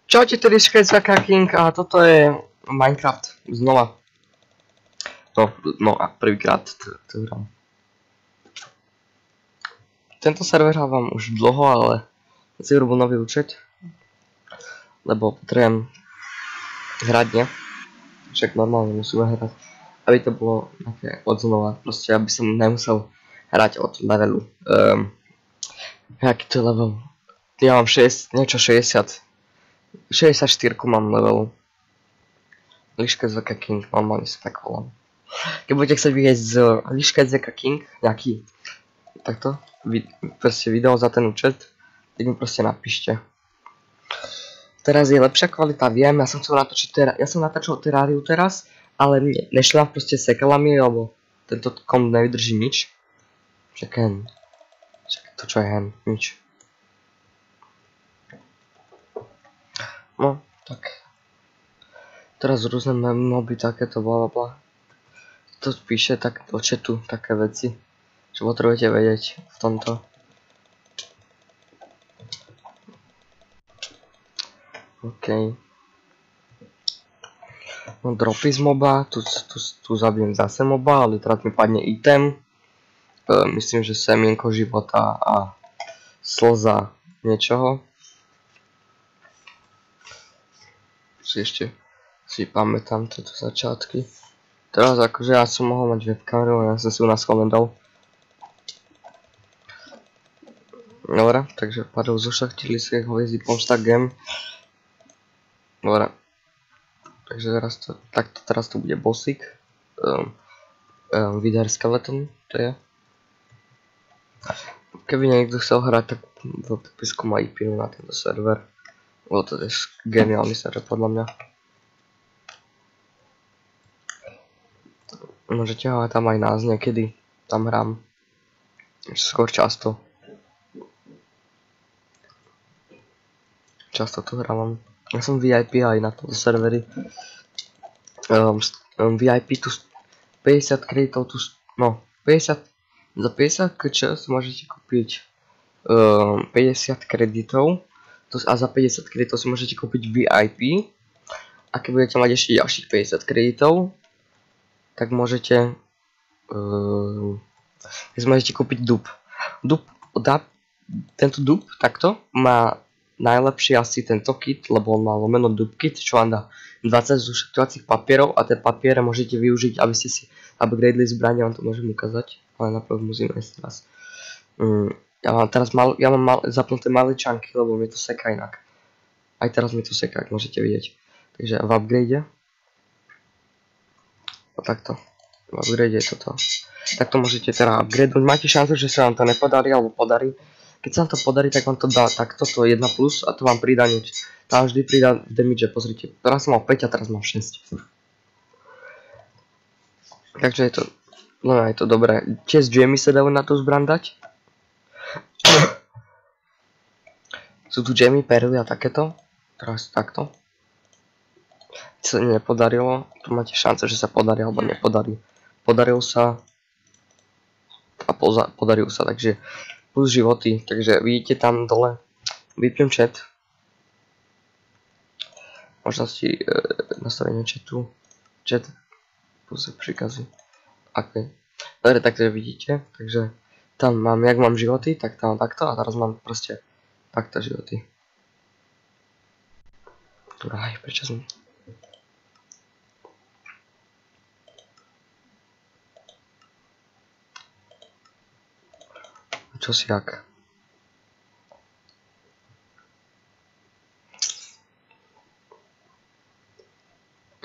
Čaute, tady Škecaka King a toto je Minecraft znova. No a prvýkrát to hrám. Tento server hrávám už dlho, ale si urobil nový účet. Lebo potrebujem hrať, ne? Však normálne musíme hrať. Aby to bolo také od znova, proste aby som nemusel hrať od levelu. Jaký to je level? Ja mám 60 mám levelu. Liškecaka King, normálne sa tak volám. Keď budete chcieť vyjsť z Liškecaka King, nejaký takto, proste video za ten účet, tak mi proste napíšte. Teraz je lepšia kvalita, viem, ja som chcel natočiť ja som natáčal Terrariu teraz, ale nešla, proste sekala mi, lebo tento komp nevydrží nič. Však to čo je hen, nič. No, tak. Teraz rôzne moby, takéto blablabla. To píše tak do chatu, také veci, čo potrebujete vedieť v tomto. OK. No dropy z moba, tu zabijem zase moba, ale teraz mi padne item. Myslím, že semienko života a slza niečoho. Ešte si pamätám tieto začiatky. Teraz akože ja som mohol mať webkameru, ja som si u nás dal. Dobre, takže padol zo šachtilískej hviezdy Pomsta Game. Dobre. Takže teraz to bude bossík. Wither Skeleton, to je. Keby niekto chcel hrať, tak v popisku má IP na tento server. Bolo to tiež geniálny server podľa mňa. Môžete hovať tam aj nás niekedy, tam hrám. Skôr často. Často tu hrávam. Ja som VIP aj na tomto serveri. VIP tu 50 kreditov, no 50, za 50 kč si môžete kúpiť 50 kreditov. A za 50 kreditov si môžete kúpiť VIP. A keď budete mať ešte ďalších 50 kreditov, tak môžete kúpiť dub. Tento dub takto má najlepší asi tento kit, lebo on má lomeno dub kit, čo vám dá 20 zušetovacích papierov a tie papiere môžete využiť, aby ste si upgradeli zbranie, vám to môžem ukázať, ale najprv musím ísť teraz. Ja mám zapnuté malé čanky, lebo mi to seká inak. Aj teraz mi to seká, ak môžete vidieť. Takže v upgrade. A takto. V upgrade je toto. Takto môžete teda upgradeovať. Máte šancu, že sa vám to nepodarí, alebo podarí. Keď sa vám to podarí, tak vám to dá takto, to je 1+, a to vám pridá nič. Tam vždy pridá damage, pozrite. Teraz som mal 5 a teraz mám 6. Takže je to... No je to dobré. Chest gemmy sa dajú na to zbraň dať. Sú tu gemmy, perly a takéto. Teraz takto. Keď sa nepodarilo, tu máte šancu, že sa podarí alebo nepodarí. Podaril sa a podaril sa, takže plus životy. Takže vidíte tam dole, vypnem chat. Možnosti nastavenia chatu. Chat plus príkazy. OK. Dobre, takže vidíte, takže tam mám, jak mám životy, tak tam takto a teraz mám proste takto životy. Aj, prečo som... Čo si jak?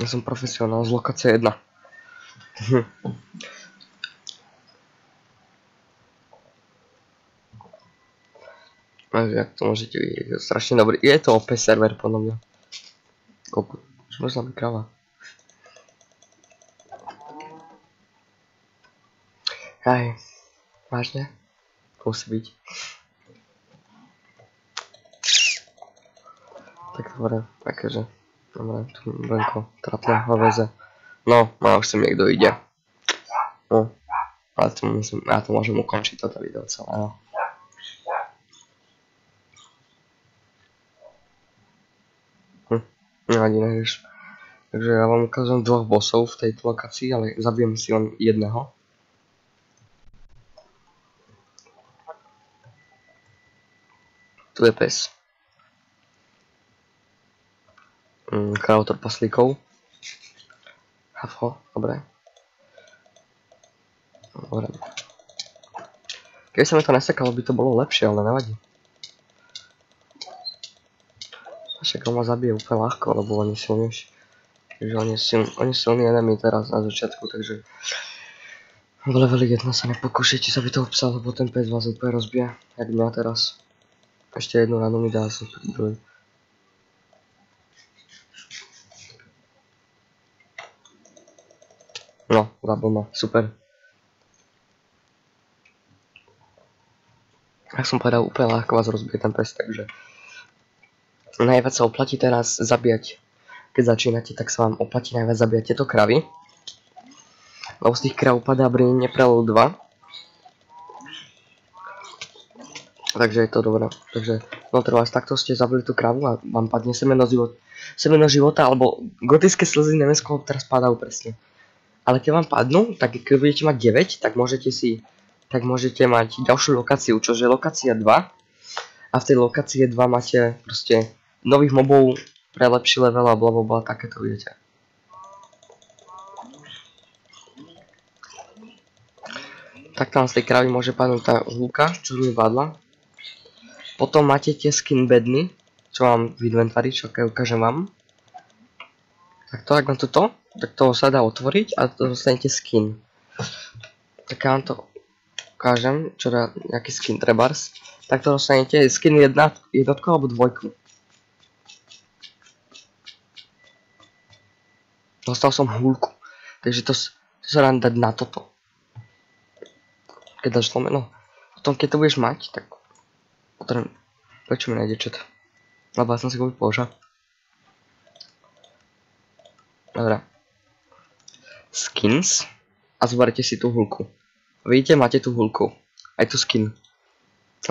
Ja som profesionál z lokácie 1. Takže jak to môžete vidieť, je to strašne dobrý. Je to OP server podľa mňa. Koľko? Už možná by kráva. Aj, vážne? To musí byť. Tak dobre, takéže. Dobre, tu Blenko, trapné hoveze. No, už sem niekto ide. No, ale ja to môžem ukončiť toto video celé, no. Nevadí, nevieš. Takže ja vám ukážem dvoch bossov v tejto lokácii, ale zabijem si len jedného. Tu je pes. Kráľ trpaslíkov. Hafo, dobre. Dobre. Keby sa mi to nesekalo, by to bolo lepšie, ale nevadí. Však on ma zabije úplne ľahko, lebo oni silnejší. Takže oni silní enemy teraz na začiatku, takže v leveli 1 sa nepokúšajte zabiť toho psa, lebo ten pes vás úplne rozbije, jak mňa teraz. Ešte jednu ranu mi dá, som prvý. No, zabil ma, super. Jak som povedal, úplne ľahko vás rozbije ten pes, takže najviac sa oplatí teraz zabíjať. Keď začínate, tak sa vám oplatí najviac zabíjať tieto kravy. Lebo z tých krav padá brnenie pre level 2. Takže je to dobré. Takže vás takto ste zabili tú kravu a vám padne semeno života, alebo gotické slzy, neviem z koho teraz padajú presne. Ale keď vám padnú, tak keď budete mať 9, tak môžete mať ďalšiu lokáciu, čo je lokácia 2. A v tej lokácii 2 máte proste nových mobov pre lepší level a blablabla, takéto vidíte. Tak tam z tej kravy môže padnúť tá húka, čo mi padla. Potom máte tie skin bedny, čo mám v inventári, čo ukážem vám. Takto, ak vám toto, tak to sa dá otvoriť a to dostanete skin. Tak ja vám to ukážem, čo dá nejaký skin trebárs. Tak to dostanete skin jednotku alebo dvojku. Dostal som húlku, takže to sa dá dať na toto. Keď dáš lomeno. Potom keď to budeš mať, tak potrebujem. Prečo mi nejde chat? Lebo ja som si kúpil položa. Dobre. Skins. A zoberte si tú húlku. Vidíte, máte tú húlku. Aj tu skin.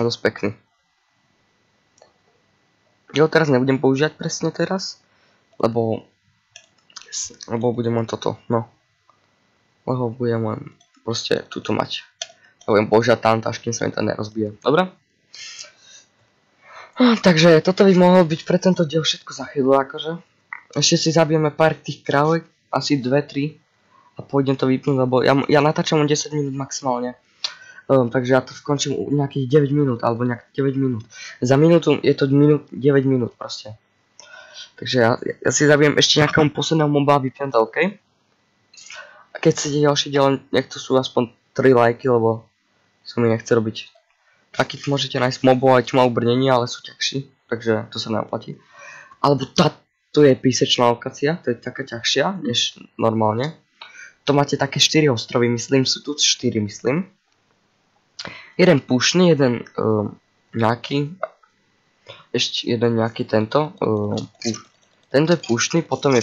A dosť pekný. Ja ho teraz nebudem používať presne teraz. Lebo budem len toto, no. Lebo budem len proste túto mať. Ja budem používať tam, až kým sa mi to nerozbije. Dobre? Takže toto by mohlo byť pre tento diel všetko za chvíľu, akože. Ešte si zabijeme pár tých krávek, asi 2-3. A pôjdem to vypnúť, lebo ja natáčam len 10 minút maximálne. Takže ja to skončím nejakých 9 minút, alebo nejak 9 minút. Za minútu je to 9 minút proste. Takže ja si zabijem ešte nejakého posledného moba a vypnem to, OK? A keď chcete ďalší diel, nech to sú aspoň 3 lajky, lebo sa mi nechce robiť. Takých môžete nájsť mobov aj čo majú brnenie, ale sú ťažší, takže to sa neoplatí. Alebo to je písečná lokácia, to je taká ťažšia než normálne. To máte také 4 ostrovy, myslím, sú tu 4, myslím. Jeden púšny, jeden nejaký, ešte jeden nejaký tento. Tento je púštny, potom je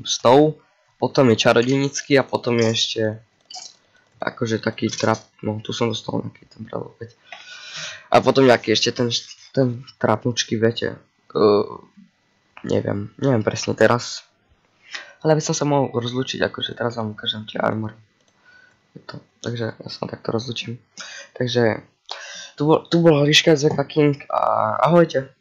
snow, potom je čarodejnický a potom je ešte akože taký trap, no tu som dostal nejaký ten pravý opäť. A potom nejaký ešte ten trapnučky, viete, neviem presne teraz. Ale by som sa mohol rozlučiť, akože teraz vám ukážem tie armory. Takže ja sa takto rozlučím. Takže tu bol Liška z King a ahojte.